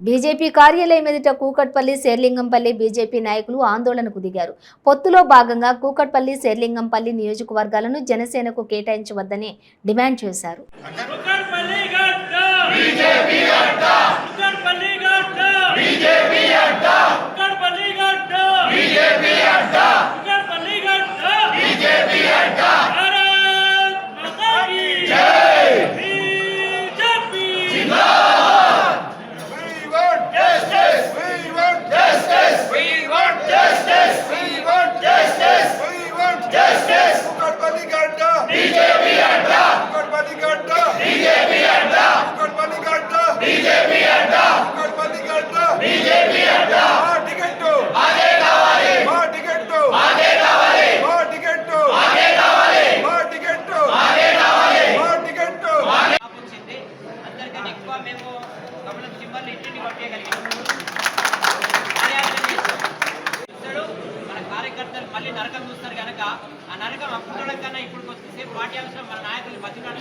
BJP కార్యాలయం ఎదుట Kukatpally Serilingampally BJP నాయకులు ఆందోళనకు దిగారు. పొత్తులో భాగంగా కూకట్పల్లి శేర్లింగంపల్లి నియోజకవర్గాలను జనసేనకు కేటాయించవద్దని డిమాండ్ చేశారు. మళ్ళీ నరకం చూస్తారు కనుక ఆ నరకం అప్పుడు కన్నా ఇప్పుడు వచ్చేసి పార్టీ అవసరం మన నాయకులు బతికాడు.